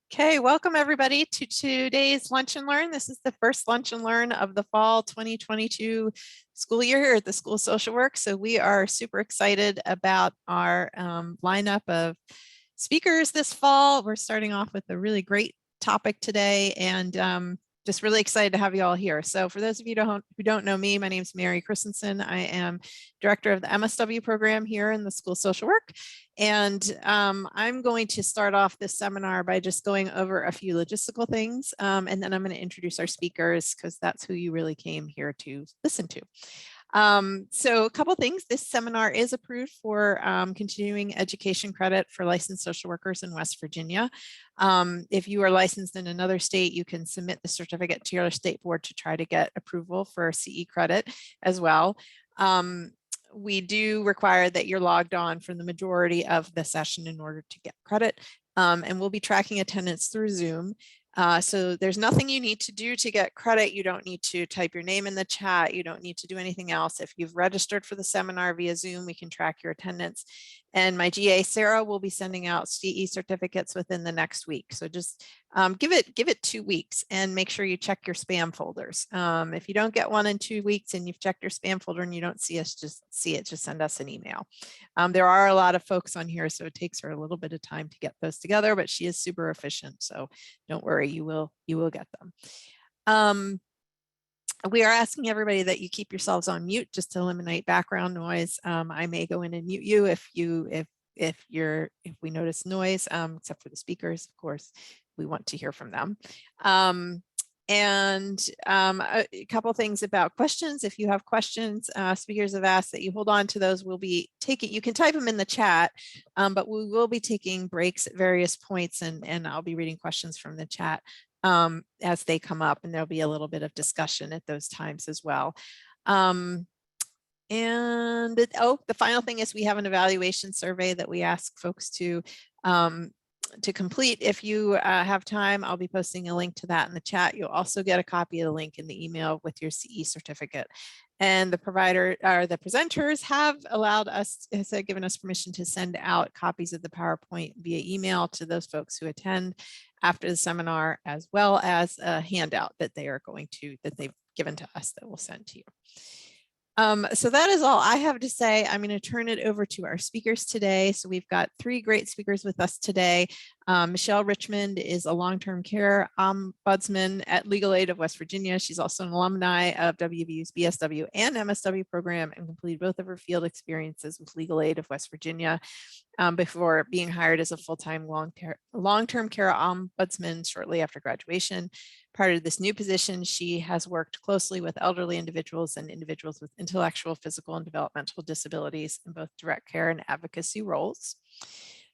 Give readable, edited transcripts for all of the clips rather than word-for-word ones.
Okay, welcome everybody to today's Lunch and Learn. This is the first Lunch and Learn of the fall 2022 school year here at the School of Social Work. So we are super excited about our lineup of speakers this fall. We're starting off with a really great topic today and just really excited to have you all here. So for those of you who don't know me, my name is Mary Christensen. I am director of the MSW program here in the School of Social Work. And I'm going to start off this seminar by just going over a few logistical things. And then I'm going to introduce our speakers because that's who you really came here to listen to. So a couple things. This seminar is approved for continuing education credit for licensed social workers in West Virginia. If you are licensed in another state, you can submit the certificate to your state board to try to get approval for CE credit as well. We do require that you're logged on for the majority of the session in order to get credit. And we'll be tracking attendance through Zoom. So there's nothing you need to do to get credit. You don't need to type your name in the chat. You don't need to do anything else. If you've registered for the seminar via Zoom, we can track your attendance. And my GA, Sarah, will be sending out CE certificates within the next week. So just give it 2 weeks and make sure you check your spam folders. If you don't get one in 2 weeks and you've checked your spam folder and you don't see us, just send us an email. There are a lot of folks on here, so it takes her a little bit of time to get those together, but she is super efficient. So don't worry, you will get them. We are asking everybody that you keep yourselves on mute just to eliminate background noise. I may go in and mute you if we notice noise, except for the speakers, of course, we want to hear from them. A couple things about questions. If you have questions, speakers have asked that you hold on to those. We'll be taking, you can type them in the chat, but we will be taking breaks at various points and I'll be reading questions from the chat as they come up, and there'll be a little bit of discussion at those times as well. The final thing is we have an evaluation survey that we ask folks to complete. If you have time, I'll be posting a link to that in the chat. You'll also get a copy of the link in the email with your CE certificate. And the presenters have allowed us, given us permission to send out copies of the PowerPoint via email to those folks who attend after the seminar, as well as a handout that they've given to us that we'll send to you. So that is all I have to say. I'm going to turn it over to our speakers today. So we've got 3 great speakers with us today. Michelle Richmond is a long-term care ombudsman at Legal Aid of West Virginia. She's also an alumni of WVU's BSW and MSW program and completed both of her field experiences with Legal Aid of West Virginia before being hired as a full-time long-term care ombudsman shortly after graduation. Prior to this new position, she has worked closely with elderly individuals and individuals with intellectual, physical, and developmental disabilities in both direct care and advocacy roles.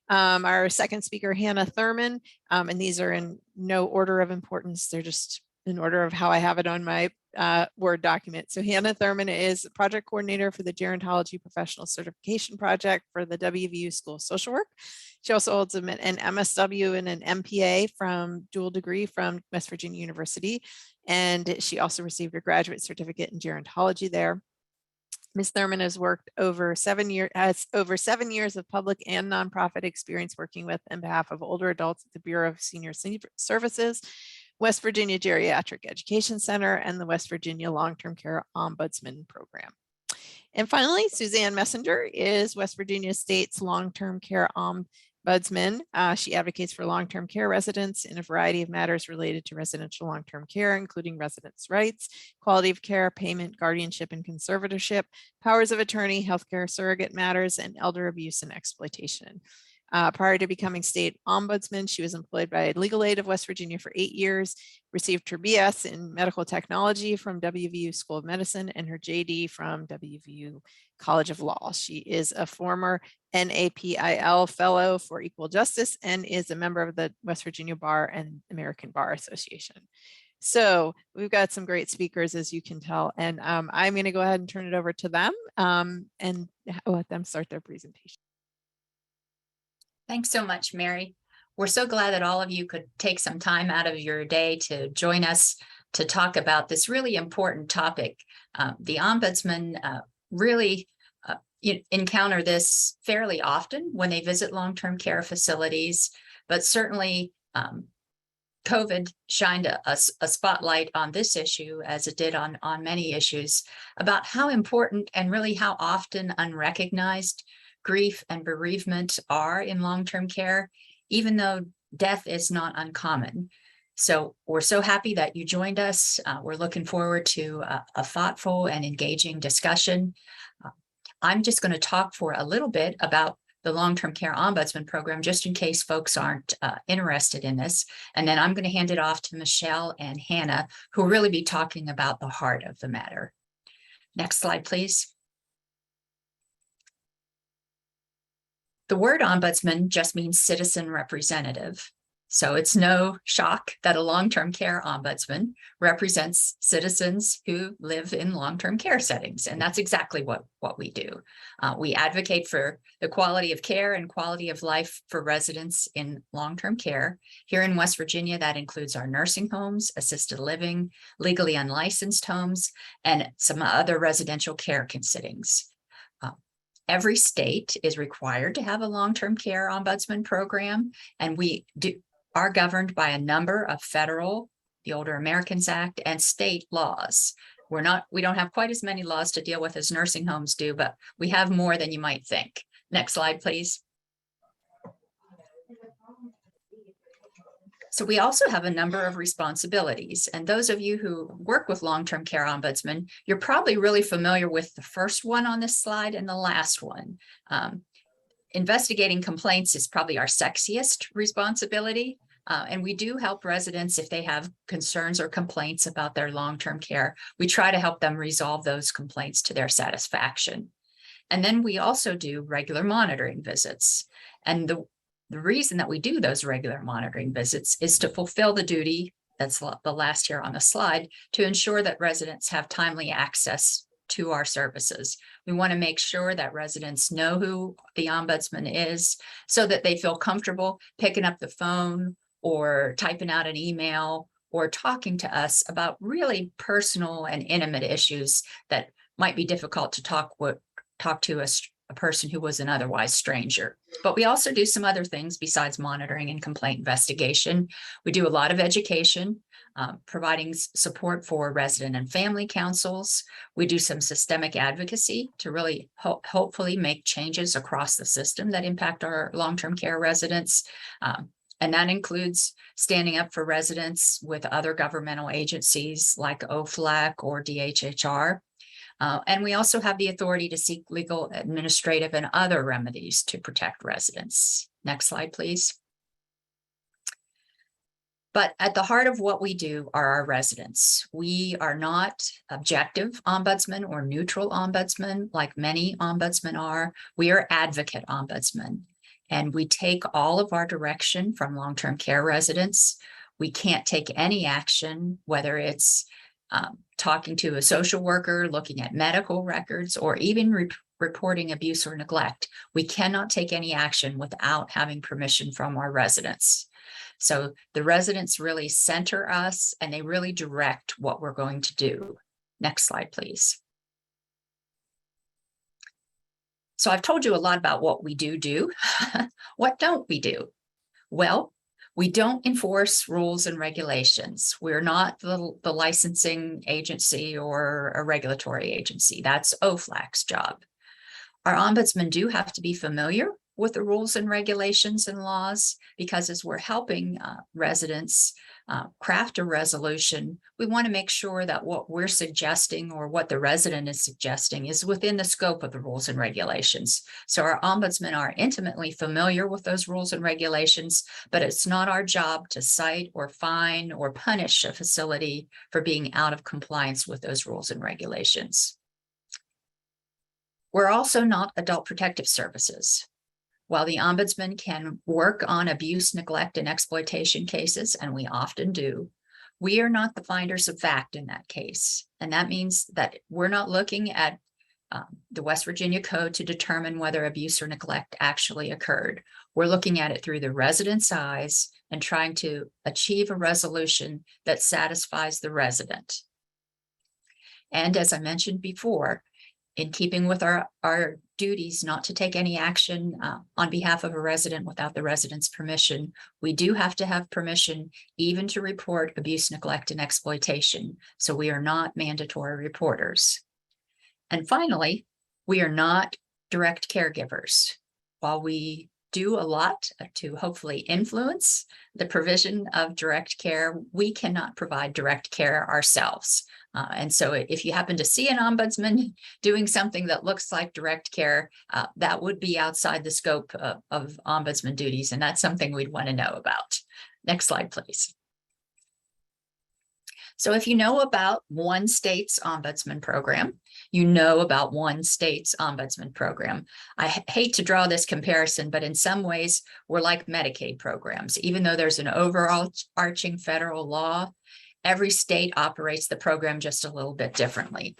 Our second speaker, Hanna Thurman, and these are in no order of importance. They're just in order of how I have it on my Word document. So Hanna Thurman is project coordinator for the Gerontology Professional Certification Project for the WVU School of Social Work. She also holds an MSW and an MPA from dual degree from West Virginia University. And she also received her graduate certificate in gerontology there. Ms. Thurman has worked over 7 years, has over 7 years of public and nonprofit experience working with on behalf of older adults at the Bureau of Senior Services, West Virginia Geriatric Education Center, and the West Virginia Long-Term Care Ombudsman Program. And finally, Suzanne Messenger is West Virginia State's Long-Term Care Ombudsman. She advocates for long-term care residents in a variety of matters related to residential long-term care, including residents' rights, quality of care, payment, guardianship and conservatorship, powers of attorney, healthcare surrogate matters, and elder abuse and exploitation. Prior to becoming state ombudsman, she was employed by Legal Aid of West Virginia for 8 years, received her BS in medical technology from WVU School of Medicine and her JD from WVU College of Law. She is a former NAPIL Fellow for Equal Justice and is a member of the West Virginia Bar and American Bar Association. So we've got some great speakers, as you can tell, and I'm going to go ahead and turn it over to them and let them start their presentation. Thanks so much, Mary. We're so glad that all of you could take some time out of your day to join us to talk about this really important topic. The ombudsman really encounter this fairly often when they visit long-term care facilities, but certainly COVID shined a spotlight on this issue, as it did on many issues, about how important and really how often unrecognized grief and bereavement are in long-term care, even though death is not uncommon. So we're so happy that you joined us. We're looking forward to a thoughtful and engaging discussion. I'm just going to talk for a little bit about the Long-Term Care Ombudsman Program, just in case folks aren't interested in this. And then I'm going to hand it off to Michelle and Hannah, who will really be talking about the heart of the matter. Next slide, please. The word ombudsman just means citizen representative. So it's no shock that a long-term care ombudsman represents citizens who live in long-term care settings. And that's exactly what we do. We advocate for the quality of care and quality of life for residents in long-term care. Here in West Virginia, that includes our nursing homes, assisted living, legally unlicensed homes, and some other residential care settings. Every state is required to have a long-term care ombudsman program, and we are governed by a number of federal, the Older Americans Act, and state laws. We don't have quite as many laws to deal with as nursing homes do, but we have more than you might think. Next slide, please. So we also have a number of responsibilities, and those of you who work with long-term care ombudsman, you're probably really familiar with the first one on this slide and the last one. Investigating complaints is probably our sexiest responsibility. And we do help residents if they have concerns or complaints about their long-term care. We try to help them resolve those complaints to their satisfaction. And then we also do regular monitoring visits. And the reason that we do those regular monitoring visits is to fulfill the duty, that's the last here on the slide, to ensure that residents have timely access to our services. We want to make sure that residents know who the ombudsman is so that they feel comfortable picking up the phone or typing out an email or talking to us about really personal and intimate issues that might be difficult to talk to a person who was an otherwise stranger. But we also do some other things besides monitoring and complaint investigation. We do a lot of education, providing support for resident and family councils. We do some systemic advocacy to really hopefully make changes across the system that impact our long-term care residents. And that includes standing up for residents with other governmental agencies like OFLAC or DHHR. And we also have the authority to seek legal, administrative, and other remedies to protect residents. Next slide, please. But at the heart of what we do are our residents. We are not objective ombudsman or neutral ombudsman like many ombudsmen are. We are advocate ombudsman. And we take all of our direction from long-term care residents. We can't take any action, whether it's talking to a social worker, looking at medical records, or even reporting abuse or neglect. We cannot take any action without having permission from our residents. So the residents really center us and they really direct what we're going to do. Next slide, please. So I've told you a lot about what we do. What don't we do? Well, we don't enforce rules and regulations. We're not the licensing agency or a regulatory agency. That's OFLAC's job. Our ombudsmen do have to be familiar with the rules and regulations and laws, because as we're helping residents craft a resolution, we want to make sure that what we're suggesting or what the resident is suggesting is within the scope of the rules and regulations. So our ombudsmen are intimately familiar with those rules and regulations, but it's not our job to cite or fine or punish a facility for being out of compliance with those rules and regulations. We're also not adult protective services. While the ombudsman can work on abuse, neglect, and exploitation cases, and we often do, we are not the finders of fact in that case. And that means that we're not looking at the West Virginia Code to determine whether abuse or neglect actually occurred. We're looking at it through the resident's eyes and trying to achieve a resolution that satisfies the resident. And as I mentioned before, in keeping with our duties not to take any action on behalf of a resident without the resident's permission, we do have to have permission even to report abuse, neglect, and exploitation. So we are not mandatory reporters. And finally, we are not direct caregivers. While we do a lot to hopefully influence the provision of direct care, we cannot provide direct care ourselves. And so if you happen to see an ombudsman doing something that looks like direct care, that would be outside the scope of ombudsman duties. And that's something we'd want to know about. Next slide, please. So if you know about one state's ombudsman program, you know about one state's ombudsman program. I hate to draw this comparison, but in some ways we're like Medicaid programs. Even though there's an overarching federal law, every state operates the program just a little bit differently.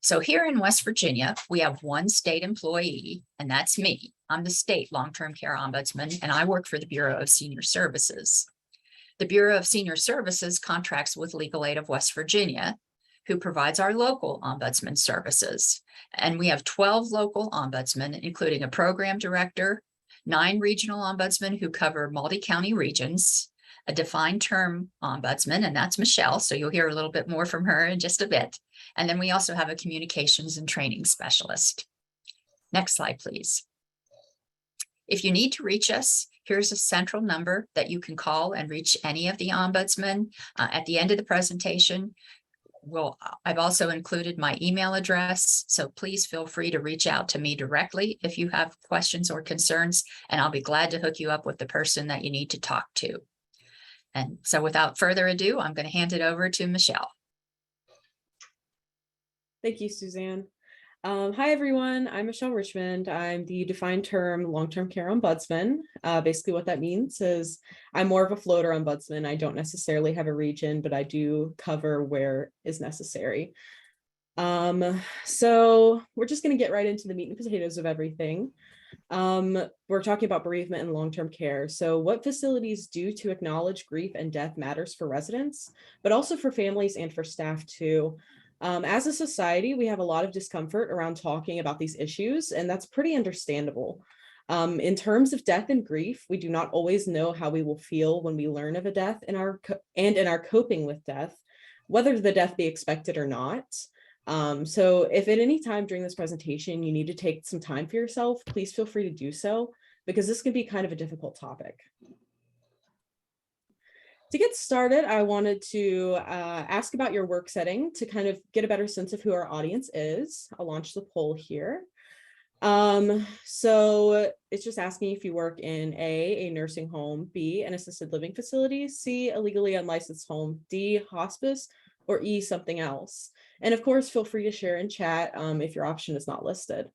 So here in West Virginia, we have one state employee, and that's me. I'm the state long-term care ombudsman, and I work for the Bureau of Senior Services. The Bureau of Senior Services contracts with Legal Aid of West Virginia, who provides our local ombudsman services. And we have 12 local ombudsmen, including a program director, 9 regional ombudsmen who cover multi-county regions, a defined term ombudsman, and that's Michelle, so you'll hear a little bit more from her in just a bit. And then we also have a communications and training specialist. Next slide, please. If you need to reach us, here's a central number that you can call and reach any of the ombudsmen. At the end of the presentation, I've also included my email address, so please feel free to reach out to me directly if you have questions or concerns, and I'll be glad to hook you up with the person that you need to talk to. And so without further ado, I'm going to hand it over to Michelle. Thank you, Suzanne. Hi, everyone. I'm Michelle Richmond. I'm the defined term long-term care ombudsman. Basically what that means is I'm more of a floater ombudsman. I don't necessarily have a region, but I do cover where is necessary. So we're just going to get right into the meat and potatoes of everything. We're talking about bereavement and long-term care. So what facilities do to acknowledge grief and death matters for residents, but also for families and for staff too. As a society, we have a lot of discomfort around talking about these issues, and that's pretty understandable. In terms of death and grief, we do not always know how we will feel when we learn of a death in our coping with death, whether the death be expected or not. So if at any time during this presentation you need to take some time for yourself, please feel free to do so, because this can be kind of a difficult topic. To get started, I wanted to ask about your work setting to kind of get a better sense of who our audience is. I'll launch the poll here. So it's just asking if you work in a nursing home, B, an assisted living facility, C, a legally unlicensed home, D, hospice, or E, something else. And of course, feel free to share in chat if your option is not listed.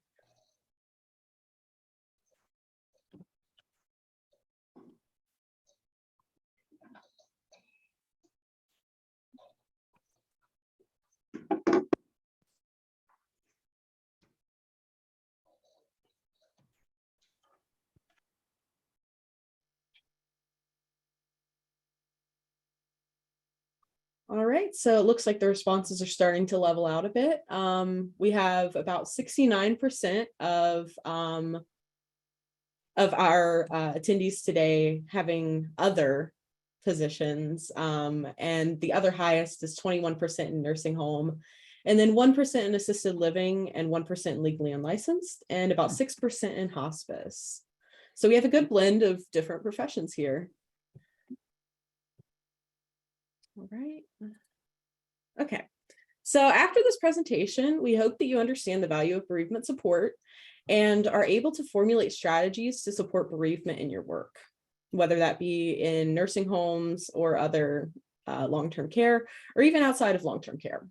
All right, so it looks like the responses are starting to level out a bit. We have about 69% of our attendees today having other positions, and the other highest is 21% in nursing home, and then 1% in assisted living, and 1% legally unlicensed, and about 6% in hospice. So we have a good blend of different professions here. All right. Okay. So after this presentation, we hope that you understand the value of bereavement support and are able to formulate strategies to support bereavement in your work, whether that be in nursing homes or other long-term care, or even outside of long-term care.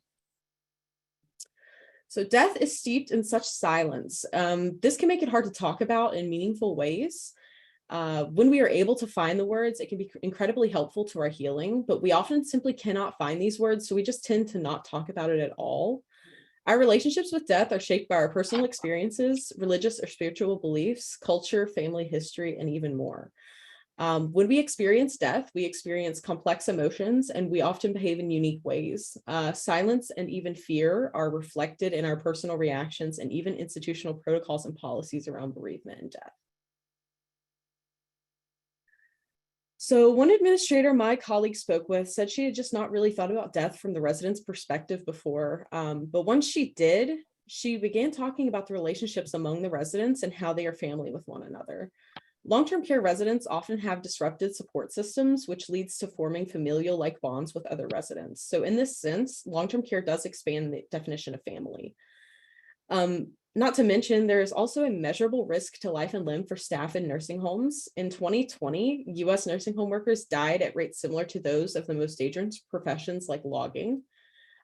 So death is steeped in such silence. This can make it hard to talk about in meaningful ways. When we are able to find the words, it can be incredibly helpful to our healing, but we often simply cannot find these words, so we just tend to not talk about it at all. Our relationships with death are shaped by our personal experiences, religious or spiritual beliefs, culture, family history, and even more. When we experience death, we experience complex emotions and we often behave in unique ways. Silence and even fear are reflected in our personal reactions and even institutional protocols and policies around bereavement and death. So one administrator my colleague spoke with said she had just not really thought about death from the resident's perspective before. But once she did, she began talking about the relationships among the residents and how they are family with one another. Long-term care residents often have disrupted support systems, which leads to forming familial-like bonds with other residents. So in this sense, long-term care does expand the definition of family. Not to mention, there is also a measurable risk to life and limb for staff in nursing homes. In 2020, US nursing home workers died at rates similar to those of the most dangerous professions like logging.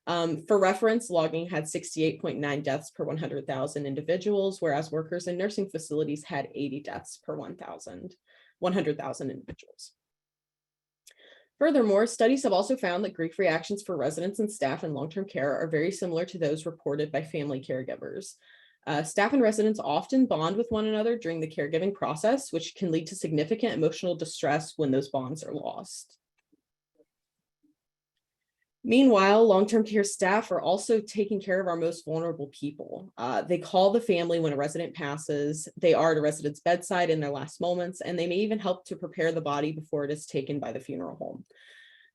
For reference, logging had 68.9 deaths per 100,000 individuals, whereas workers in nursing facilities had 80 deaths per 100,000 individuals. Furthermore, studies have also found that grief reactions for residents and staff in long-term care are very similar to those reported by family caregivers. Staff and residents often bond with one another during the caregiving process, which can lead to significant emotional distress when those bonds are lost. Meanwhile, long-term care staff are also taking care of our most vulnerable people. They call the family when a resident passes. They are at a resident's bedside in their last moments, and they may even help to prepare the body before it is taken by the funeral home.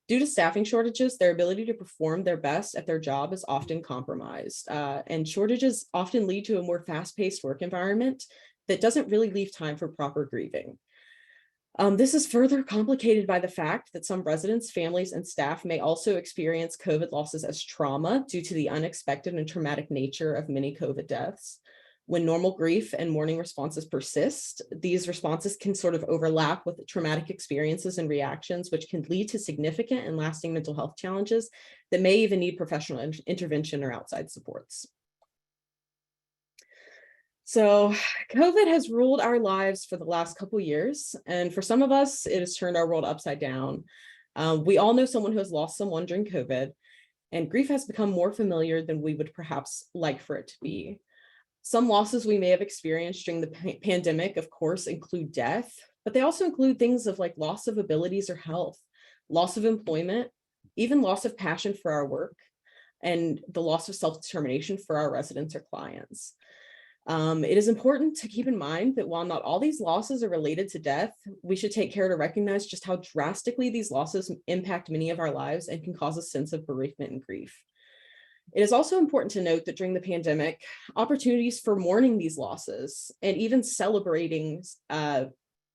Due to staffing shortages, their ability to perform their best at their job is often compromised, and shortages often lead to a more fast-paced work environment that doesn't really leave time for proper grieving. This is further complicated by the fact that some residents, families, and staff may also experience COVID losses as trauma due to the unexpected and traumatic nature of many COVID deaths. When normal grief and mourning responses persist, these responses can sort of overlap with traumatic experiences and reactions, which can lead to significant and lasting mental health challenges that may even need professional intervention or outside supports. So COVID has ruled our lives for the last couple of years, and for some of us, it has turned our world upside down. We all know someone who has lost someone during COVID, and grief has become more familiar than we would perhaps like for it to be. Some losses we may have experienced during the pandemic, of course, include death, but they also include things of like loss of abilities or health, loss of employment, even loss of passion for our work, and the loss of self-determination for our residents or clients. It is important to keep in mind that while not all these losses are related to death, we should take care to recognize just how drastically these losses impact many of our lives and can cause a sense of bereavement and grief. It is also important to note that during the pandemic, opportunities for mourning these losses and even celebrating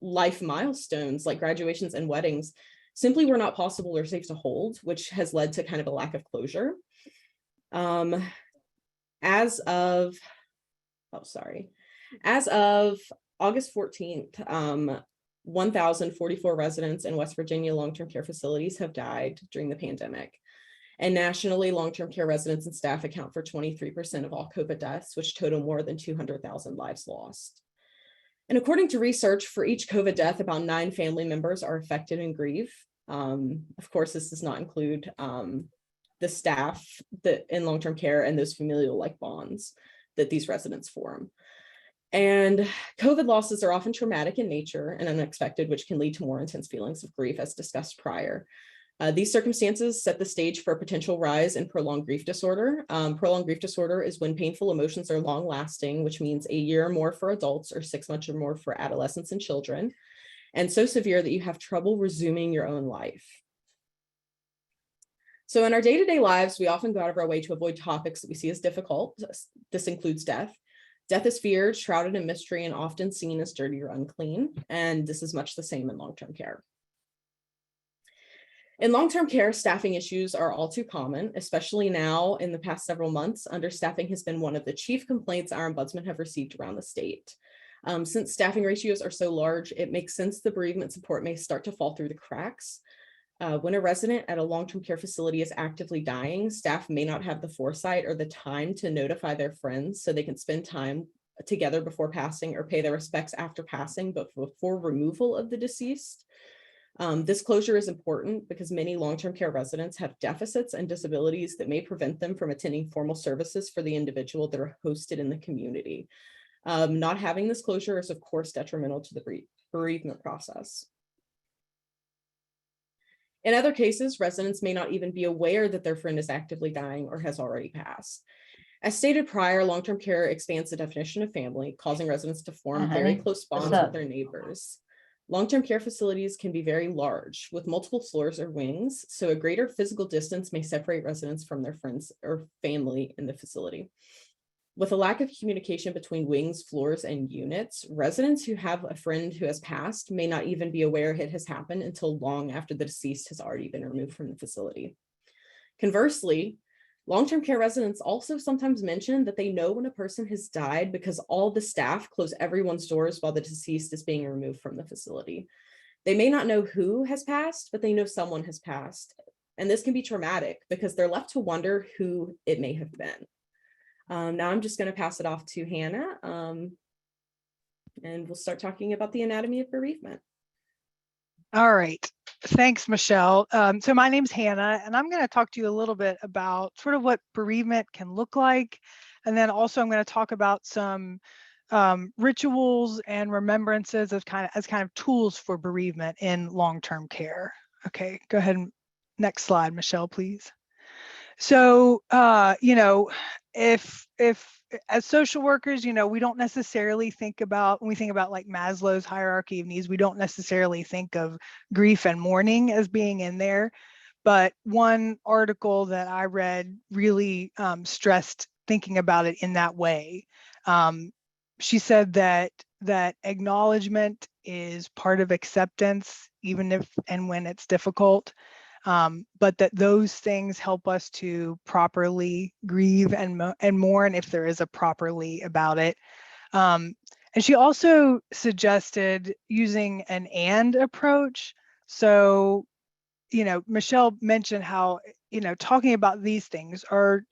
life milestones like graduations and weddings simply were not possible or safe to hold, which has led to kind of a lack of closure. As of August 14th, 1,044 residents in West Virginia long-term care facilities have died during the pandemic. And nationally, long-term care residents and staff account for 23% of all COVID deaths, which total more than 200,000 lives lost. And according to research, for each COVID death, about 9 family members are affected in grief. Of course, this does not include the staff that in long-term care and those familial-like bonds that these residents form. And COVID losses are often traumatic in nature and unexpected, which can lead to more intense feelings of grief, as discussed prior. These circumstances set the stage for a potential rise in prolonged grief disorder. Prolonged grief disorder is when painful emotions are long lasting, which means a year or more for adults or 6 months or more for adolescents and children, and so severe that you have trouble resuming your own life. So in our day-to-day lives, we often go out of our way to avoid topics that we see as difficult. This includes death. Death is feared, shrouded in mystery, and often seen as dirty or unclean. And this is much the same in long-term care. In long-term care, staffing issues are all too common, especially now in the past several months. Understaffing has been one of the chief complaints our ombudsman have received around the state. Since staffing ratios are so large, it makes sense the bereavement support may start to fall through the cracks. When a resident at a long-term care facility is actively dying, staff may not have the foresight or the time to notify their friends so they can spend time together before passing or pay their respects after passing, but before removal of the deceased. This closure is important because many long-term care residents have deficits and disabilities that may prevent them from attending formal services for the individual that are hosted in the community. Not having this closure is, of course, detrimental to the bereavement process. In other cases, residents may not even be aware that their friend is actively dying or has already passed. As stated prior, long-term care expands the definition of family, causing residents to form very close bonds with their neighbors. Long-term care facilities can be very large, with multiple floors or wings, so a greater physical distance may separate residents from their friends or family in the facility. With a lack of communication between wings, floors, and units, residents who have a friend who has passed may not even be aware it has happened until long after the deceased has already been removed from the facility. Conversely, long-term care residents also sometimes mention that they know when a person has died because all the staff close everyone's doors while the deceased is being removed from the facility. They may not know who has passed, but they know someone has passed. And this can be traumatic because they're left to wonder who it may have been. Now I'm just going to pass it off to Hannah, and we'll start talking about the anatomy of bereavement. All right. Thanks, Michelle. So my name's Hannah, and I'm going to talk to you a little bit about sort of what bereavement can look like. And then also I'm going to talk about some rituals and remembrances as kind of tools for bereavement in long-term care. Okay, go ahead and next slide, Michelle, please. So, if as social workers, we don't necessarily think about, when we think about like Maslow's hierarchy of needs, we don't necessarily think of grief and mourning as being in there. But one article that I read really stressed thinking about it in that way. She said that acknowledgement is part of acceptance, even if and when it's difficult. But that those things help us to properly grieve and mourn if there is a properly about it. And she also suggested using an and approach. So, Michelle mentioned how, talking about these things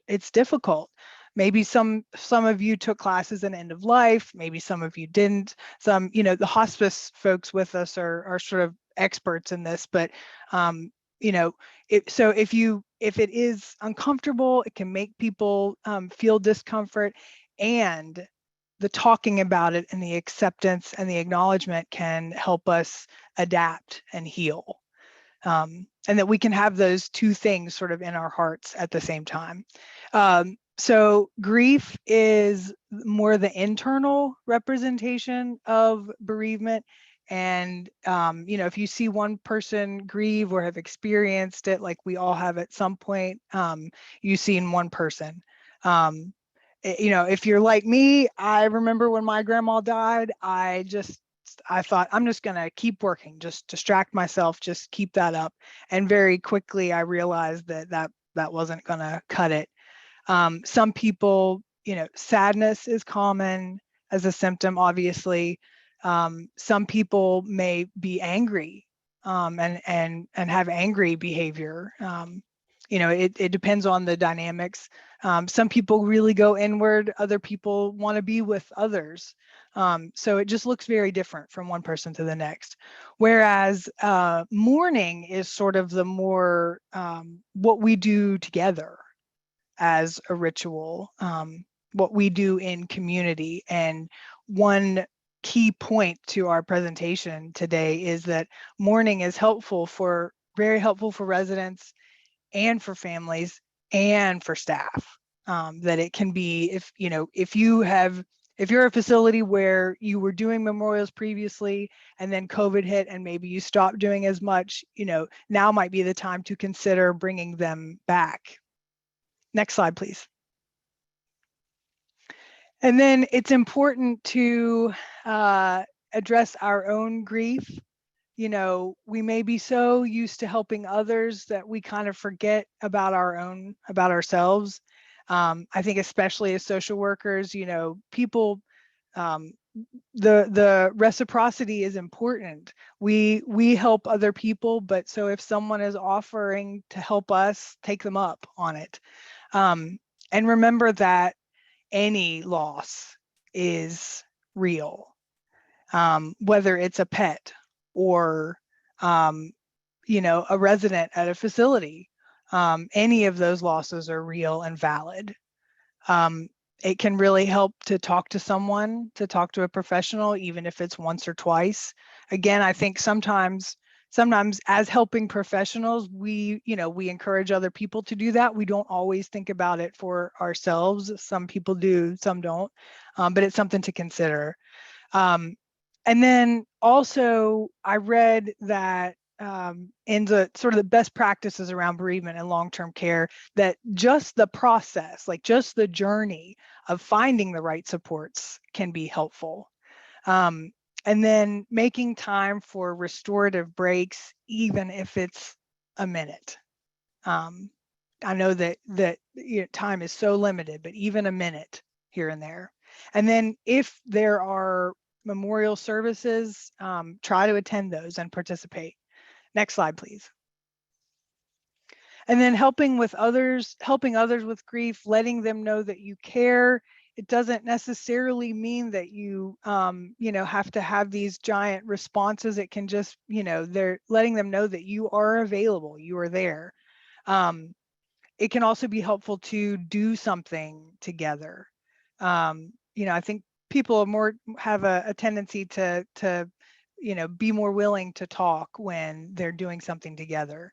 it's difficult. Maybe some of you took classes in end of life, maybe some of you didn't. Some, the hospice folks with us are sort of experts in this, but so if it is uncomfortable, it can make people feel discomfort, and the talking about it and the acceptance and the acknowledgement can help us adapt and heal. And that we can have those two things sort of in our hearts at the same time. So grief is more the internal representation of bereavement. And, if you see one person grieve or have experienced it, like we all have at some point, you've seen one person. If you're like me, I remember when my grandma died, I thought, I'm just going to keep working, just distract myself, just keep that up. And very quickly, I realized that wasn't going to cut it. Some people, sadness is common as a symptom, obviously. Some people may be angry and have angry behavior. It depends on the dynamics. Some people really go inward. Other people want to be with others. So it just looks very different from one person to the next. Whereas mourning is sort of the more what we do together as a ritual, what we do in community. And one key point to our presentation today is that mourning is very helpful for residents and for families and for staff. That it can be, if you're a facility where you were doing memorials previously and then COVID hit and maybe you stopped doing as much, now might be the time to consider bringing them back. Next slide, please. And then it's important to address our own grief. We may be so used to helping others that we kind of forget about ourselves. I think especially as social workers, people, the reciprocity is important. We help other people, but so if someone is offering to help us, take them up on it. And remember that any loss is real, whether it's a pet or, a resident at a facility. Any of those losses are real and valid. It can really help to talk to someone, to talk to a professional, even if it's once or twice. Again, I think sometimes sometimes as helping professionals, we encourage other people to do that. We don't always think about it for ourselves. Some people do, some don't, but it's something to consider. And then also I read that in the sort of the best practices around bereavement and long-term care, that just the process, like just the journey of finding the right supports can be helpful. And then making time for restorative breaks, even if it's a minute. I know that time is so limited, but even a minute here and there. And then if there are memorial services, try to attend those and participate. Next slide, please. And then helping others with grief, letting them know that you care. It doesn't necessarily mean that you, have to have these giant responses. It can just, they're letting them know that you are available, you are there. It can also be helpful to do something together. I think people have a tendency to be more willing to talk when they're doing something together.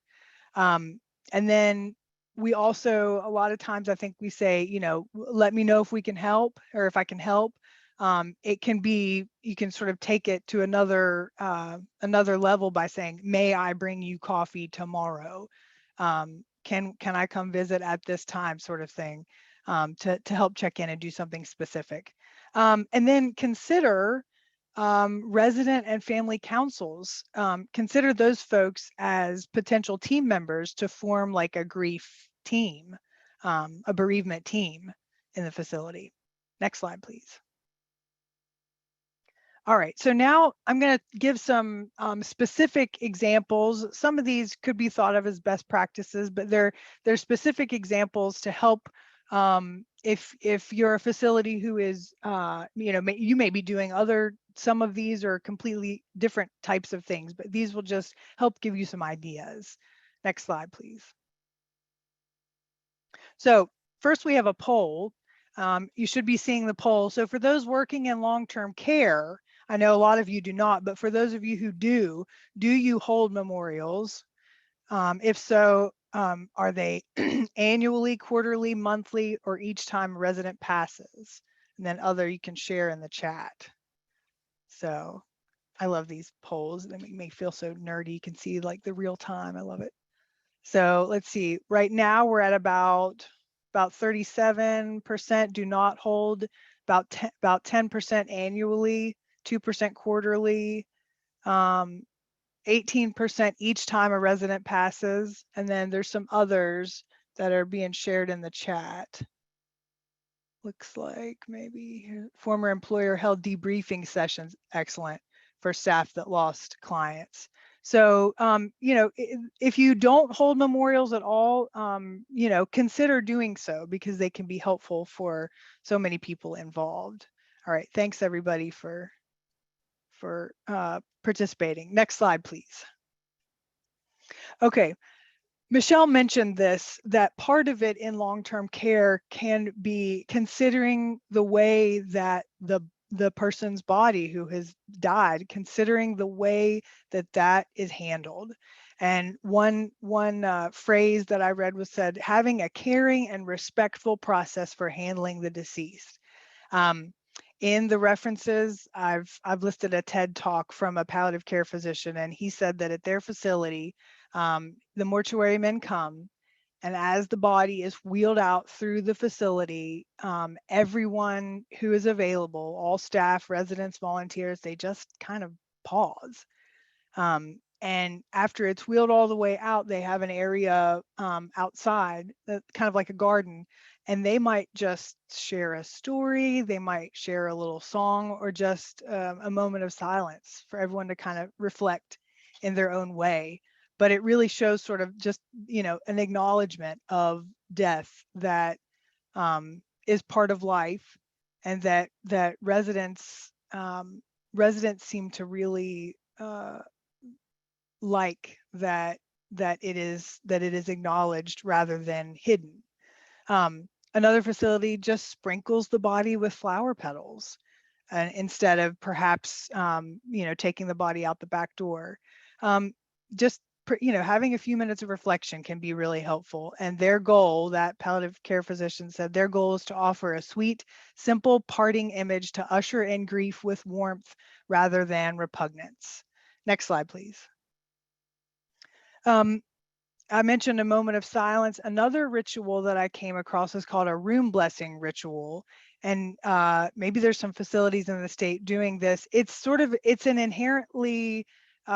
And then we also, a lot of times I think we say, let me know if we can help, or if I can help. It can be, you can sort of take it to another level by saying, may I bring you coffee tomorrow? Can I come visit at this time, sort of thing, to help check in and do something specific. And then consider resident and family councils. Consider those folks as potential team members to form like a grief team, a bereavement team in the facility. Next slide, please. All right, so now I'm going to give some specific examples. Some of these could be thought of as best practices, but they're specific examples to help if you're a facility who is, you may be doing some of these are completely different types of things, but these will just help give you some ideas. Next slide, please. So first we have a poll. You should be seeing the poll. So for those working in long-term care, I know a lot of you do not, but for those of you who do you hold memorials? If so, are they annually, quarterly, monthly, or each time a resident passes? And then other you can share in the chat. So I love these polls. They make me feel so nerdy. You can see like the real time. I love it. So let's see. Right now we're at about 37% do not hold, about 10% annually, 2% quarterly, 18% each time a resident passes, and then there's some others that are being shared in the chat. Looks like maybe former employer held debriefing sessions, excellent, for staff that lost clients. So, if you don't hold memorials at all, consider doing so, because they can be helpful for so many people involved. All right, thanks everybody for participating. Next slide, please. Okay, Michelle mentioned this, that part of it in long-term care can be considering the way that the person's body who has died, considering the way that is handled. And one phrase that I read was said, having a caring and respectful process for handling the deceased. In the references, I've listed a TED talk from a palliative care physician, and he said that at their facility, the mortuary men come, and as the body is wheeled out through the facility, everyone who is available, all staff, residents, volunteers, they just kind of pause. And after it's wheeled all the way out, they have an area outside, kind of like a garden, and they might just share a story, they might share a little song, or just a moment of silence for everyone to kind of reflect in their own way. But it really shows sort of just, an acknowledgement of death that is part of life, and that residents seem to really like that it is acknowledged rather than hidden. Another facility just sprinkles the body with flower petals, instead of perhaps taking the body out the back door. just having a few minutes of reflection can be really helpful. And their goal, that palliative care physician said, their goal is to offer a sweet, simple parting image to usher in grief with warmth rather than repugnance. Next slide, please. I mentioned a moment of silence. Another ritual that I came across is called a room blessing ritual. And maybe there's some facilities in the state doing this. It's an inherently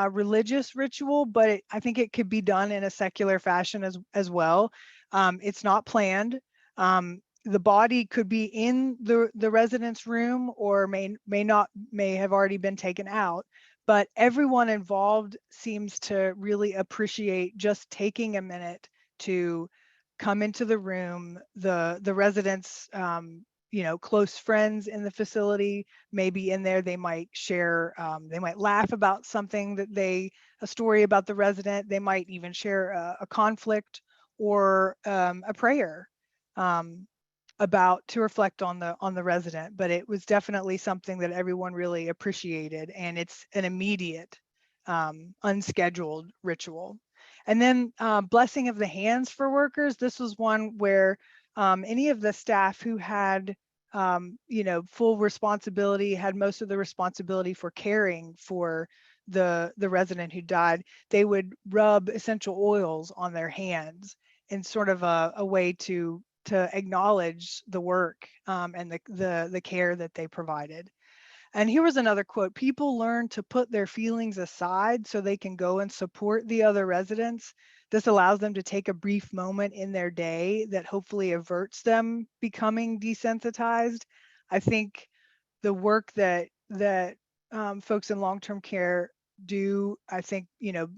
religious ritual, but I think it could be done in a secular fashion as well. It's not planned. The body could be in the residence room or may have already been taken out. But everyone involved seems to really appreciate just taking a minute to come into the room. The residents, close friends in the facility may be in there. They might share, they might laugh about something a story about the resident. They might even share a conflict or a prayer. To reflect on the resident, but it was definitely something that everyone really appreciated, and it's an immediate unscheduled ritual. And then blessing of the hands for workers. This was one where any of the staff who had full responsibility, had most of the responsibility for caring for the resident who died, they would rub essential oils on their hands in sort of a way to acknowledge the work and the care that they provided. And here was another quote: "People learn to put their feelings aside so they can go and support the other residents. This allows them to take a brief moment in their day that hopefully averts them becoming desensitized." I think the work that folks in long-term care do, I think,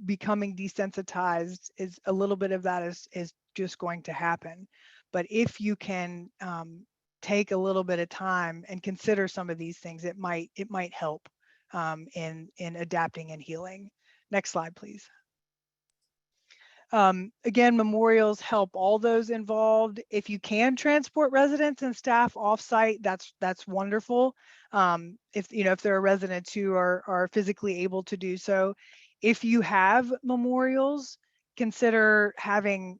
becoming desensitized is a little bit of that is just going to happen. But if you can take a little bit of time and consider some of these things, it might help in adapting and healing. Next slide, please. Again, memorials help all those involved. If you can transport residents and staff offsite, that's wonderful. If there are residents who are physically able to do so. If you have memorials, consider having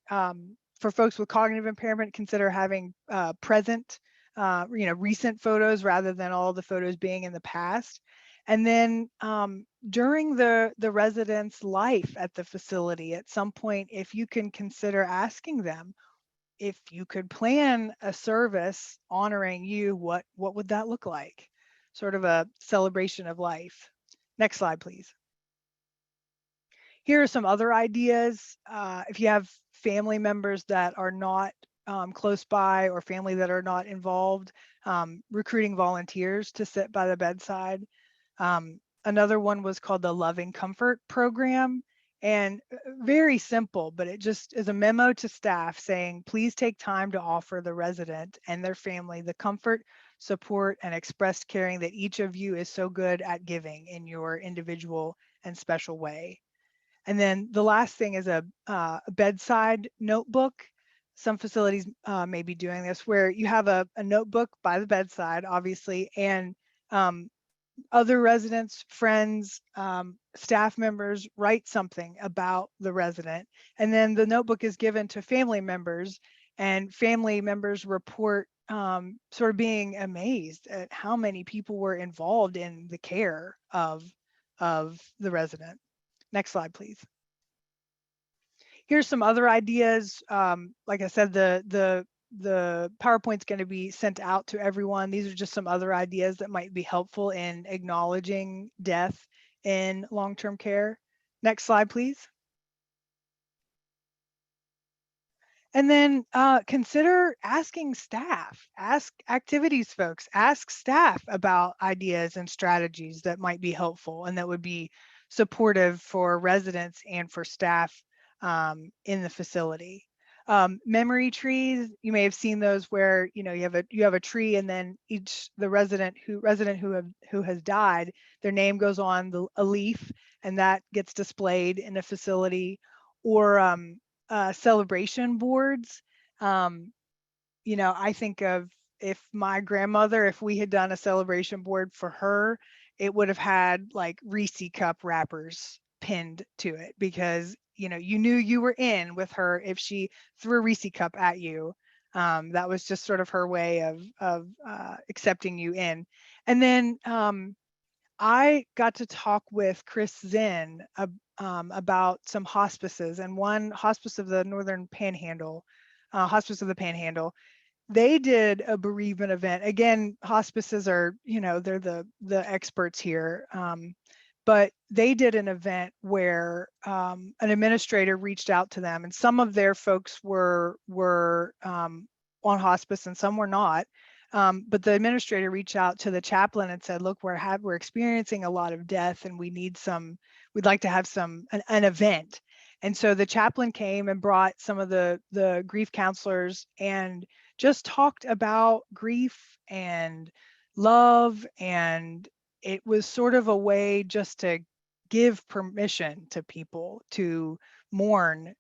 for folks with cognitive impairment, consider having present, recent photos rather than all the photos being in the past. And then during the resident's life at the facility, at some point, if you can consider asking them if you could plan a service honoring you, what would that look like? Sort of a celebration of life. Next slide, please. Here are some other ideas. If you have family members that are not close by, or family that are not involved, recruiting volunteers to sit by the bedside. Another one was called the Loving Comfort Program, and very simple, but it just is a memo to staff saying, please take time to offer the resident and their family the comfort, support, and expressed caring that each of you is so good at giving in your individual and special way. And then the last thing is a bedside notebook. Some facilities may be doing this, where you have a notebook by the bedside, obviously, and other residents, friends, staff members write something about the resident. And then the notebook is given to family members, and family members report sort of being amazed at how many people were involved in the care of the resident. Next slide, please. Here's some other ideas. Like I said, the PowerPoint's going to be sent out to everyone. These are just some other ideas that might be helpful in acknowledging death in long-term care. Next slide, please. And then consider asking staff, ask activities folks, ask staff about ideas and strategies that might be helpful and that would be supportive for residents and for staff in the facility. Memory trees, you may have seen those where you have a tree, and then the resident who has died, their name goes on a leaf, and that gets displayed in a facility. Or celebration boards. I think of if my grandmother, if we had done a celebration board for her, it would have had like Reese cup wrappers pinned to it, because you knew you were in with her if she threw a Reese cup at you. That was just sort of her way of accepting you in. And then I got to talk with Chris Zinn about some hospices, and one hospice of the Northern Panhandle, Hospice of the Panhandle. They did a bereavement event. Again, hospices are, they're the experts here. But they did an event where an administrator reached out to them, and some of their folks were on hospice and some were not. But the administrator reached out to the chaplain and said, look, we're experiencing a lot of death, and we'd like to have an event. And so the chaplain came and brought some of the grief counselors and just talked about grief and love. And it was sort of a way just to give permission to people to mourn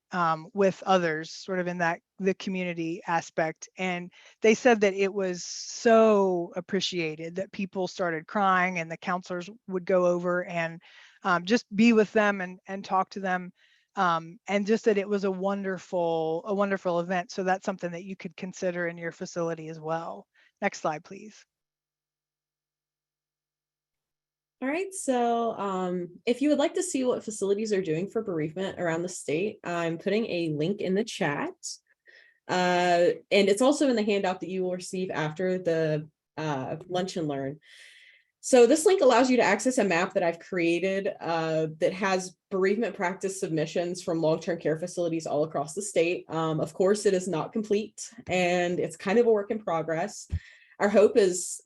with others, sort of in the community aspect. And they said that it was so appreciated that people started crying, and the counselors would go over and just be with them and talk to them. And just that it was a wonderful event. So that's something that you could consider in your facility as well. Next slide, please. All right, so if you would like to see what facilities are doing for bereavement around the state, I'm putting a link in the chat. And it's also in the handout that you will receive after the lunch and learn. So this link allows you to access a map that I've created that has bereavement practice submissions from long-term care facilities all across the state. Of course, it is not complete, and it's kind of a work in progress. Our hope is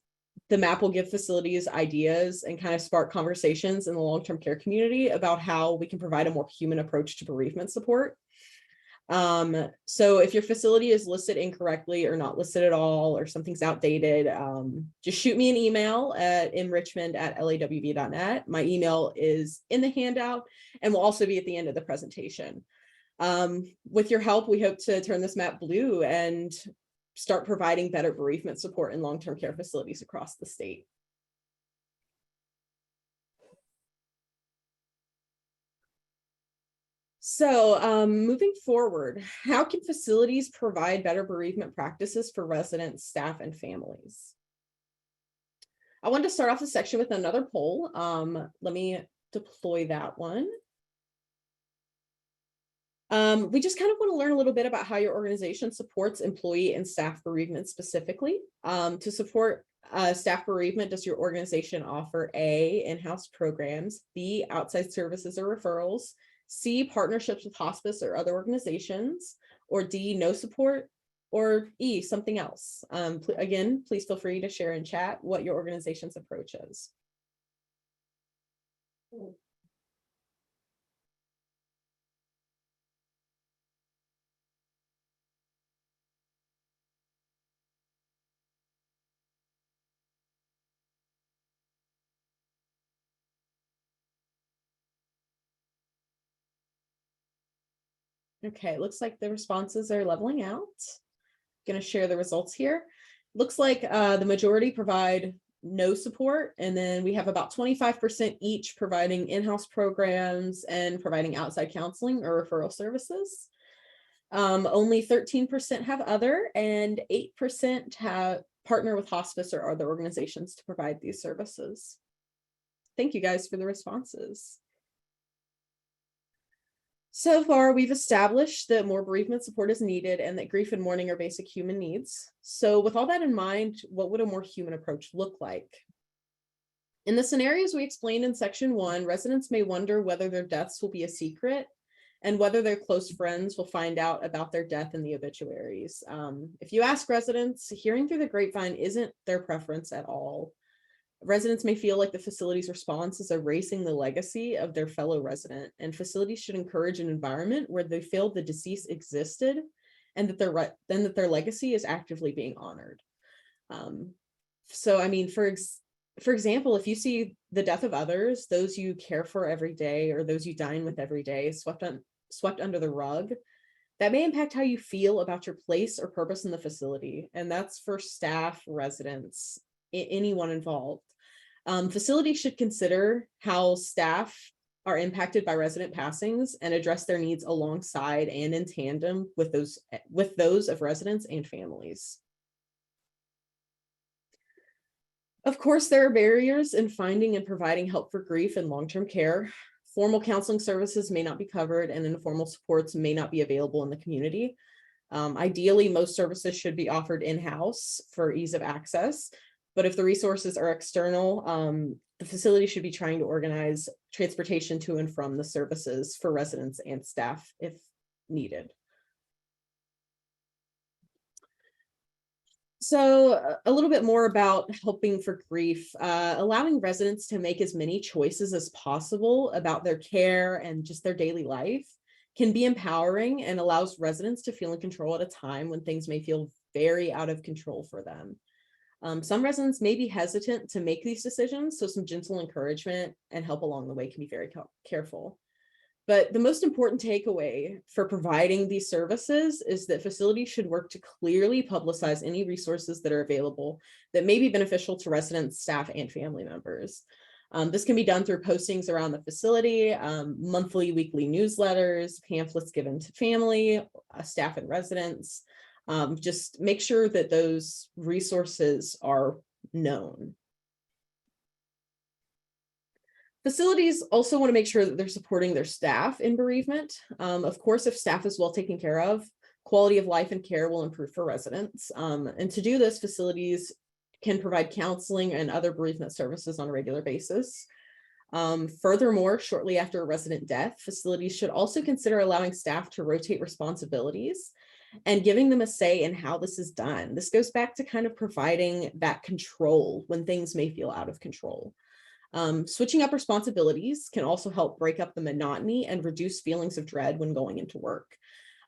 the map will give facilities ideas and kind of spark conversations in the long-term care community about how we can provide a more human approach to bereavement support. So if your facility is listed incorrectly or not listed at all, or something's outdated, just shoot me an email at enrichmond@lawv.net. My email is in the handout and will also be at the end of the presentation. With your help, we hope to turn this map blue and start providing better bereavement support in long-term care facilities across the state. So moving forward, how can facilities provide better bereavement practices for residents, staff, and families? I wanted to start off the section with another poll. Let me deploy that one. We just kind of want to learn a little bit about how your organization supports employee and staff bereavement specifically. To support staff bereavement, does your organization offer A, in-house programs, B, outside services or referrals, C, partnerships with hospice or other organizations, or D, no support, or E, something else? Again, please feel free to share in chat what your organization's approach is. Okay, looks like the responses are leveling out. Going to share the results here. Looks like the majority provide no support, and then we have about 25% each providing in-house programs and providing outside counseling or referral services. Only 13% have other, and 8% have partner with hospice or other organizations to provide these services. Thank you guys for the responses. So far, we've established that more bereavement support is needed and that grief and mourning are basic human needs. So with all that in mind, what would a more human approach look like? In the scenarios we explained in section 1, residents may wonder whether their deaths will be a secret and whether their close friends will find out about their death in the obituaries. If you ask residents, hearing through the grapevine isn't their preference at all. Residents may feel like the facility's response is erasing the legacy of their fellow resident, and facilities should encourage an environment where they feel the deceased existed and that their legacy is actively being honored. So, I mean, for example, if you see the death of others, those you care for every day or those you dine with every day, swept under the rug, that may impact how you feel about your place or purpose in the facility. And that's for staff, residents, anyone involved. Facilities should consider how staff are impacted by resident passings and address their needs alongside and in tandem with those of residents and families. Of course, there are barriers in finding and providing help for grief and long-term care. Formal counseling services may not be covered, and informal supports may not be available in the community. Ideally, most services should be offered in-house for ease of access, but if the resources are external, the facility should be trying to organize transportation to and from the services for residents and staff if needed. So a little bit more about helping for grief, allowing residents to make as many choices as possible about their care and just their daily life can be empowering and allows residents to feel in control at a time when things may feel very out of control for them. Some residents may be hesitant to make these decisions, so some gentle encouragement and help along the way can be very careful. But the most important takeaway for providing these services is that facilities should work to clearly publicize any resources that are available that may be beneficial to residents, staff, and family members. This can be done through postings around the facility, monthly, weekly newsletters, pamphlets given to family, staff, and residents. Just make sure that those resources are known. Facilities also want to make sure that they're supporting their staff in bereavement. Of course, if staff is well taken care of, quality of life and care will improve for residents. And to do this, facilities can provide counseling and other bereavement services on a regular basis. Furthermore, shortly after a resident death, facilities should also consider allowing staff to rotate responsibilities and giving them a say in how this is done. This goes back to kind of providing that control when things may feel out of control. Switching up responsibilities can also help break up the monotony and reduce feelings of dread when going into work.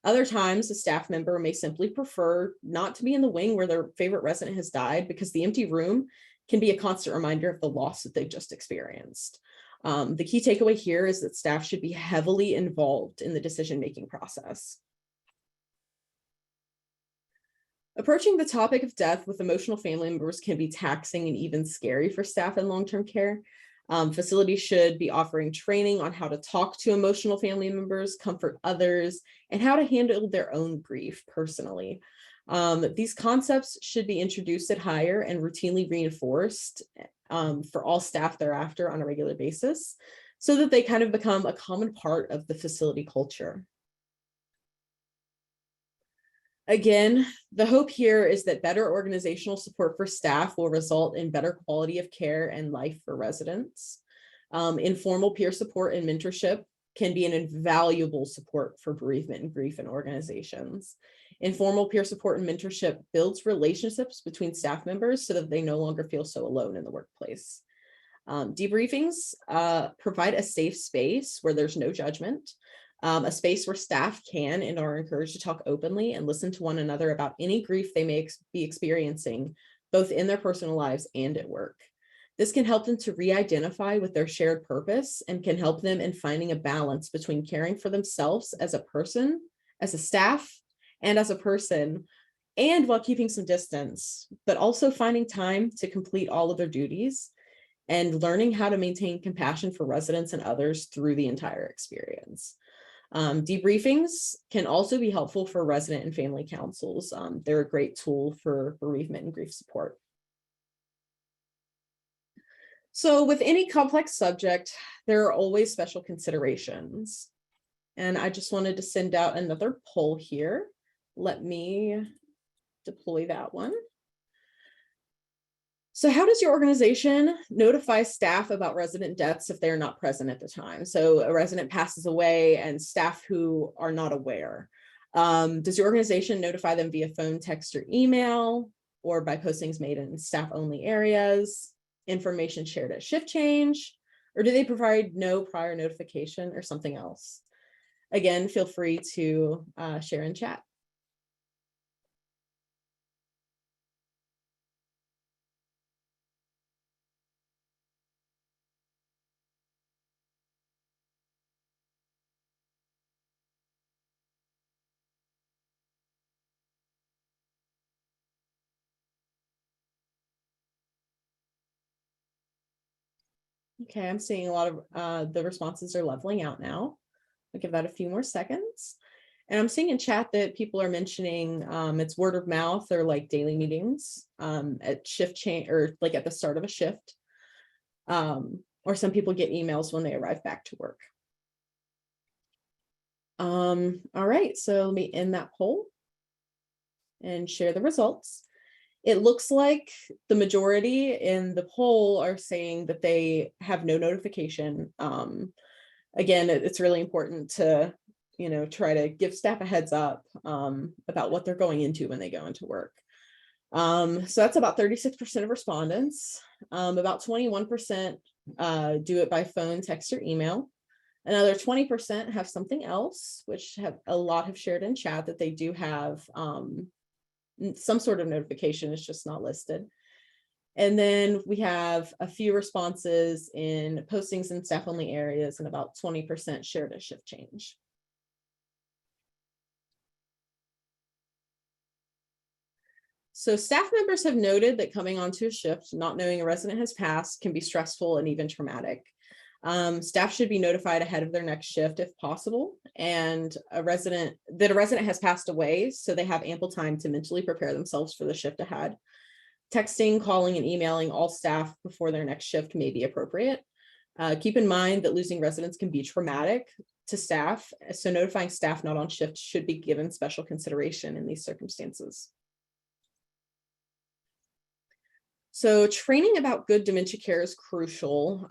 Other times, a staff member may simply prefer not to be in the wing where their favorite resident has died because the empty room can be a constant reminder of the loss that they've just experienced. The key takeaway here is that staff should be heavily involved in the decision-making process. Approaching the topic of death with emotional family members can be taxing and even scary for staff in long-term care. Facilities should be offering training on how to talk to emotional family members, comfort others, and how to handle their own grief personally. These concepts should be introduced at hire and routinely reinforced for all staff thereafter on a regular basis, so that they kind of become a common part of the facility culture. Again, the hope here is that better organizational support for staff will result in better quality of care and life for residents. Informal peer support and mentorship can be an invaluable support for bereavement and grief in organizations. Informal peer support and mentorship builds relationships between staff members so that they no longer feel so alone in the workplace. Debriefings provide a safe space where there's no judgment. A space where staff can and are encouraged to talk openly and listen to one another about any grief they may be experiencing, both in their personal lives and at work. This can help them to re-identify with their shared purpose and can help them in finding a balance between caring for themselves as a person, as a staff, and as a person, and while keeping some distance, but also finding time to complete all of their duties and learning how to maintain compassion for residents and others through the entire experience. Debriefings can also be helpful for resident and family councils. They're a great tool for bereavement and grief support. So with any complex subject, there are always special considerations. And I just wanted to send out another poll here. Let me deploy that one. So how does your organization notify staff about resident deaths if they're not present at the time? So a resident passes away and staff who are not aware. Does your organization notify them via phone, text, or email, or by postings made in staff-only areas, information shared at shift change, or do they provide no prior notification or something else? Again, feel free to share in chat. Okay, I'm seeing a lot of the responses are leveling out now. I'll give that a few more seconds. And I'm seeing in chat that people are mentioning it's word of mouth or like daily meetings at shift change or like at the start of a shift. Or some people get emails when they arrive back to work. All right, so let me end that poll and share the results. It looks like the majority in the poll are saying that they have no notification. Again, it's really important to, try to give staff a heads up about what they're going into when they go into work. So that's about 36% of respondents. About 21% do it by phone, text, or email. Another 20% have something else, which a lot have shared in chat that they do have some sort of notification. It's just not listed. And then we have a few responses in postings in staff only areas and about 20% shared a shift change. So staff members have noted that coming onto a shift, not knowing a resident has passed, can be stressful and even traumatic. Staff should be notified ahead of their next shift if possible, and a resident has passed away, so they have ample time to mentally prepare themselves for the shift ahead. Texting, calling, and emailing all staff before their next shift may be appropriate. Keep in mind that losing residents can be traumatic to staff, so notifying staff not on shift should be given special consideration in these circumstances. So training about good dementia care is crucial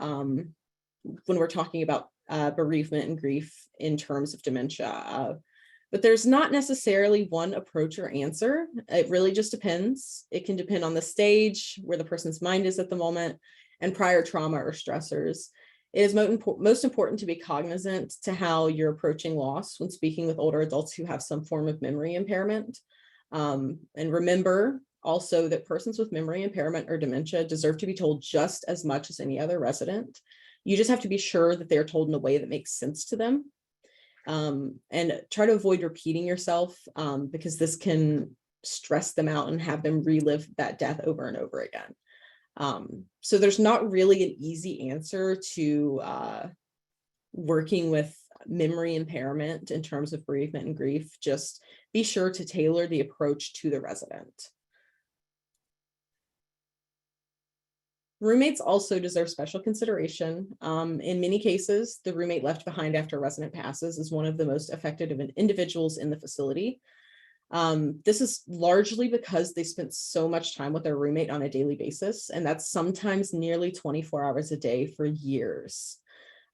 when we're talking about bereavement and grief in terms of dementia. But there's not necessarily one approach or answer. It really just depends. It can depend on the stage, where the person's mind is at the moment, and prior trauma or stressors. It is most important to be cognizant to how you're approaching loss when speaking with older adults who have some form of memory impairment. And remember also that persons with memory impairment or dementia deserve to be told just as much as any other resident. You just have to be sure that they're told in a way that makes sense to them. And try to avoid repeating yourself because this can stress them out and have them relive that death over and over again. So there's not really an easy answer to working with memory impairment in terms of bereavement and grief. Just be sure to tailor the approach to the resident. Roommates also deserve special consideration. In many cases, the roommate left behind after a resident passes is one of the most affected individuals in the facility. This is largely because they spent so much time with their roommate on a daily basis, and that's sometimes nearly 24 hours a day for years.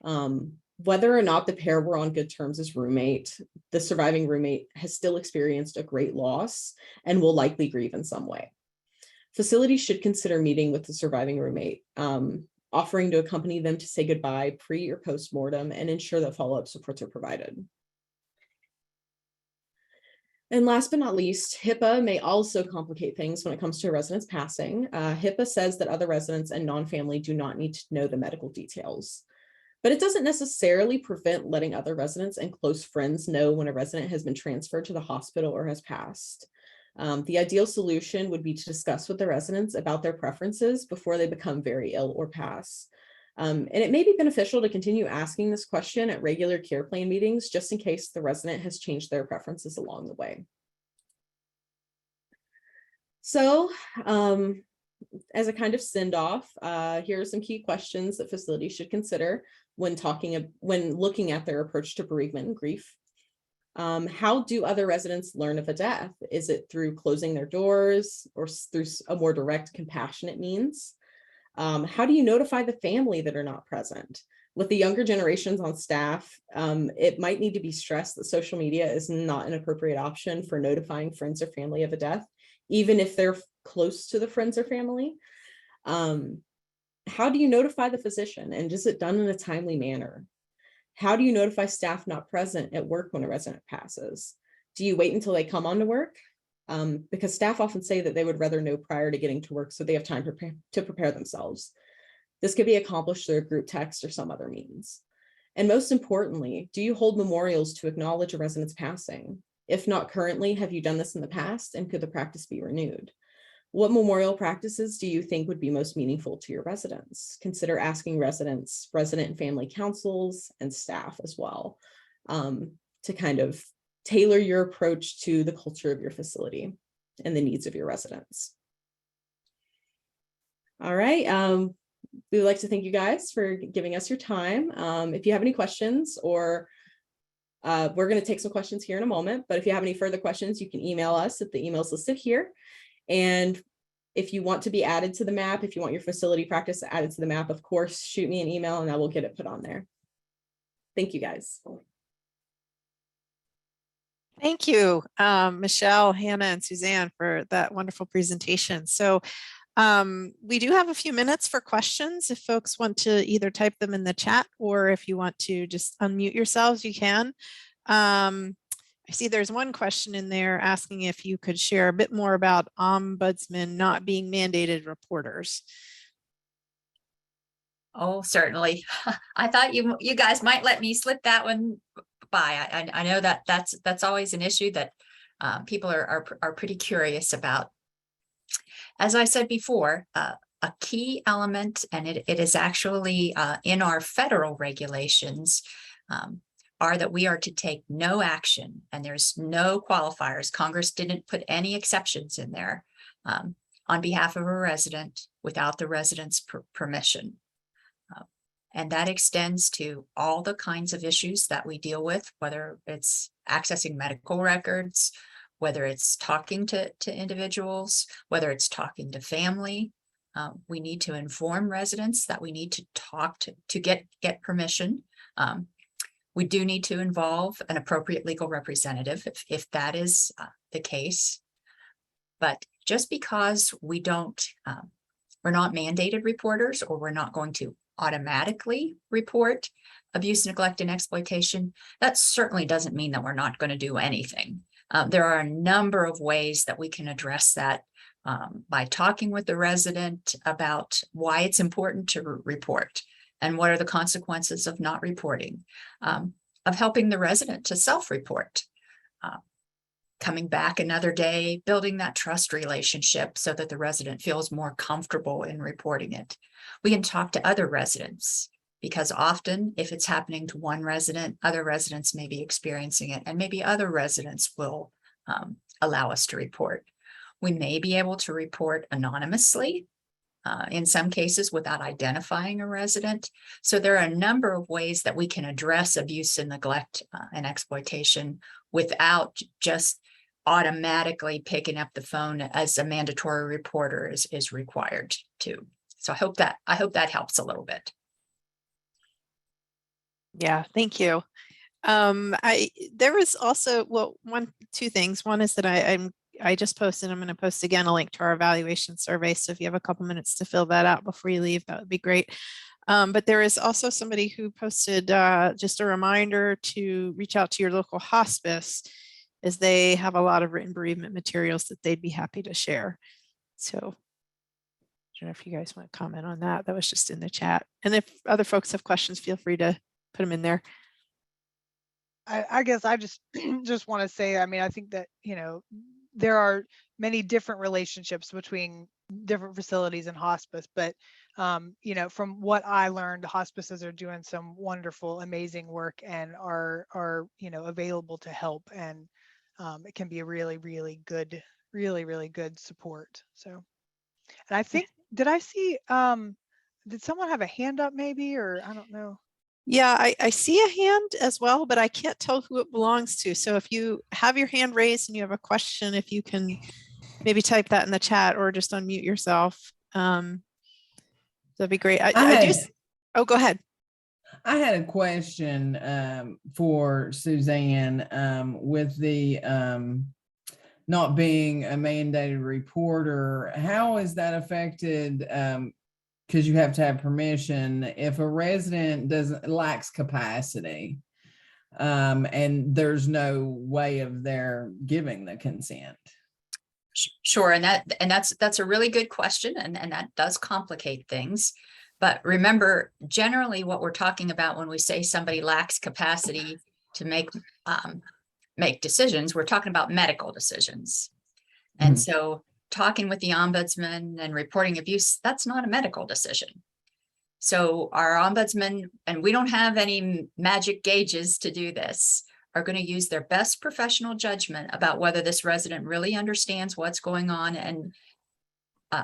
Whether or not the pair were on good terms as roommate, the surviving roommate has still experienced a great loss and will likely grieve in some way. Facilities should consider meeting with the surviving roommate, offering to accompany them to say goodbye pre or post-mortem and ensure that follow-up supports are provided. And last but not least, HIPAA may also complicate things when it comes to a resident's passing. HIPAA says that other residents and non-family do not need to know the medical details, but it doesn't necessarily prevent letting other residents and close friends know when a resident has been transferred to the hospital or has passed. The ideal solution would be to discuss with the residents about their preferences before they become very ill or pass. And it may be beneficial to continue asking this question at regular care plan meetings, just in case the resident has changed their preferences along the way. So as a kind of send off, here are some key questions that facilities should consider when looking at their approach to bereavement and grief. How do other residents learn of a death? Is it through closing their doors or through a more direct, compassionate means? How do you notify the family that are not present? With the younger generations on staff, it might need to be stressed that social media is not an appropriate option for notifying friends or family of a death, even if they're close to the friends or family. How do you notify the physician, and is it done in a timely manner? How do you notify staff not present at work when a resident passes? Do you wait until they come on to work? Because staff often say that they would rather know prior to getting to work so they have time to prepare themselves. This could be accomplished through a group text or some other means. And most importantly, do you hold memorials to acknowledge a resident's passing? If not currently, have you done this in the past, and could the practice be renewed? What memorial practices do you think would be most meaningful to your residents? Consider asking residents, resident and family councils, and staff as well, to kind of tailor your approach to the culture of your facility and the needs of your residents. All right. We would like to thank you guys for giving us your time. If you have any questions, or we're going to take some questions here in a moment, but if you have any further questions, you can email us at the emails listed here. And if you want to be added to the map, if you want your facility practice added to the map, of course, shoot me an email and I will get it put on there. Thank you, guys. Thank you, Michelle, Hannah, and Suzanne for that wonderful presentation. So we do have a few minutes for questions. If folks want to either type them in the chat, or if you want to just unmute yourselves, you can. I see there's one question in there asking if you could share a bit more about ombudsmen not being mandated reporters. Oh, certainly. I thought you guys might let me slip that one by. I know that that's always an issue that people are pretty curious about. As I said before, a key element, and it is actually in our federal regulations, are that we are to take no action, and there's no qualifiers. Congress didn't put any exceptions in there on behalf of a resident without the resident's permission. And that extends to all the kinds of issues that we deal with, whether it's accessing medical records, whether it's talking to individuals, whether it's talking to family. We need to inform residents that we need to talk to get permission. We do need to involve an appropriate legal representative if that is the case. But just because we're not mandated reporters, or we're not going to automatically report abuse, neglect, and exploitation, that certainly doesn't mean that we're not going to do anything. There are a number of ways that we can address that by talking with the resident about why it's important to report and what are the consequences of not reporting, of helping the resident to self-report, coming back another day, building that trust relationship so that the resident feels more comfortable in reporting it. We can talk to other residents, because often if it's happening to one resident, other residents may be experiencing it, and maybe other residents will allow us to report. We may be able to report anonymously, in some cases without identifying a resident. So there are a number of ways that we can address abuse and neglect and exploitation without just automatically picking up the phone as a mandatory reporter is required to. So I hope that helps a little bit. Yeah, thank you. There was also, two things. One is that I just posted, I'm going to post again a link to our evaluation survey. So if you have a couple minutes to fill that out before you leave, that would be great. But there is also somebody who posted just a reminder to reach out to your local hospice, as they have a lot of written bereavement materials that they'd be happy to share. So I don't know if you guys want to comment on that. That was just in the chat. And if other folks have questions, feel free to put them in there. I guess I just want to say, I mean, I think that, there are many different relationships between different facilities and hospice, but from what I learned, hospices are doing some wonderful, amazing work and are available to help, and it can be a really, really good support. So, and I think, did I see, did someone have a hand up maybe, or I don't know. Yeah, I see a hand as well, but I can't tell who it belongs to. So if you have your hand raised and you have a question, if you can maybe type that in the chat or just unmute yourself, that'd be great. Oh, go ahead. I had a question for Suzanne with the not being a mandated reporter. How is that affected? Because you have to have permission if a resident lacks capacity, and there's no way of their giving the consent. Sure, and that's a really good question, and that does complicate things. But remember, generally, what we're talking about when we say somebody lacks capacity to make decisions, we're talking about medical decisions, and so talking with the ombudsman and reporting abuse, that's not a medical decision. So our ombudsman, and we don't have any magic gauges to do this, are going to use their best professional judgment about whether this resident really understands what's going on, and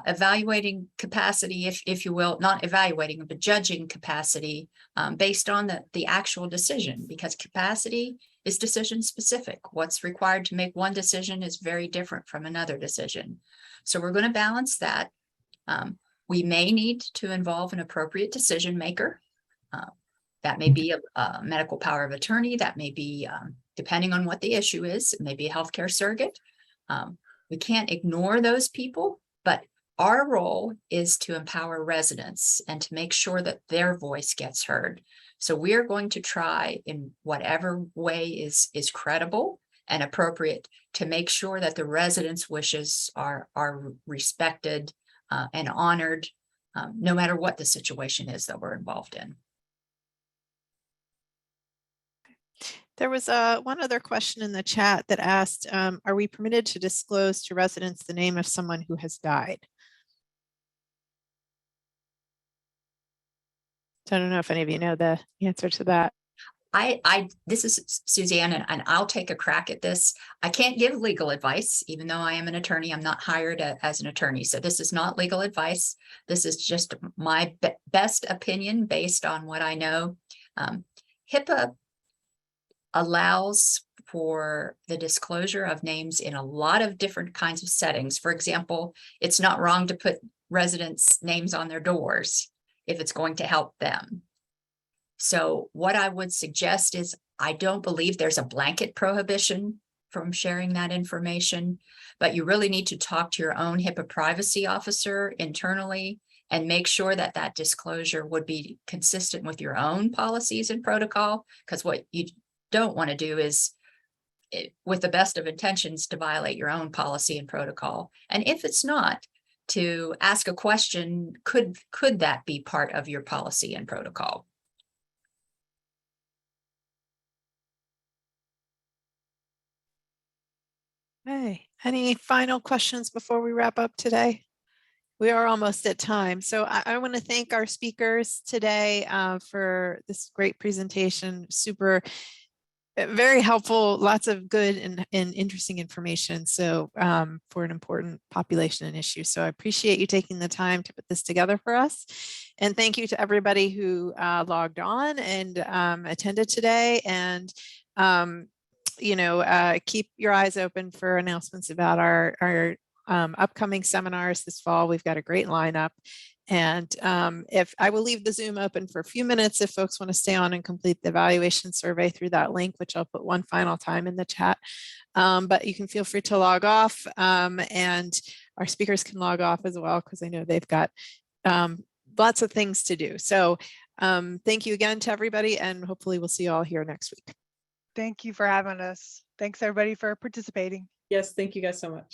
evaluating capacity, if you will, not evaluating, but judging capacity based on the actual decision, because capacity is decision specific. What's required to make one decision is very different from another decision. So we're going to balance that. We may need to involve an appropriate decision maker. That may be a medical power of attorney. That may be, depending on what the issue is, it may be a healthcare surrogate. We can't ignore those people, but our role is to empower residents and to make sure that their voice gets heard. So we are going to try in whatever way is credible and appropriate to make sure that the residents' wishes are respected and honored, no matter what the situation is that we're involved in. There was one other question in the chat that asked, are we permitted to disclose to residents the name of someone who has died? So I don't know if any of you know the answer to that. This is Suzanne, and I'll take a crack at this. I can't give legal advice, even though I am an attorney. I'm not hired as an attorney. So this is not legal advice. This is just my best opinion based on what I know. HIPAA allows for the disclosure of names in a lot of different kinds of settings. For example, it's not wrong to put residents' names on their doors if it's going to help them. So what I would suggest is, I don't believe there's a blanket prohibition from sharing that information, but you really need to talk to your own HIPAA privacy officer internally and make sure that that disclosure would be consistent with your own policies and protocol, because what you don't want to do is, with the best of intentions, to violate your own policy and protocol. And if it's not, to ask a question, could that be part of your policy and protocol? Okay, any final questions before we wrap up today? We are almost at time. So I want to thank our speakers today for this great presentation. Very helpful, lots of good and interesting information. So for an important population and issue. So I appreciate you taking the time to put this together for us. And thank you to everybody who logged on and attended today. And keep your eyes open for announcements about our upcoming seminars this fall. We've got a great lineup. And if I will leave the Zoom open for a few minutes, if folks want to stay on and complete the evaluation survey through that link, which I'll put one final time in the chat. But you can feel free to log off, and our speakers can log off as well, because I know they've got lots of things to do. So thank you again to everybody, and hopefully we'll see you all here next week. Thank you for having us. Thanks everybody for participating. Yes, thank you guys so much.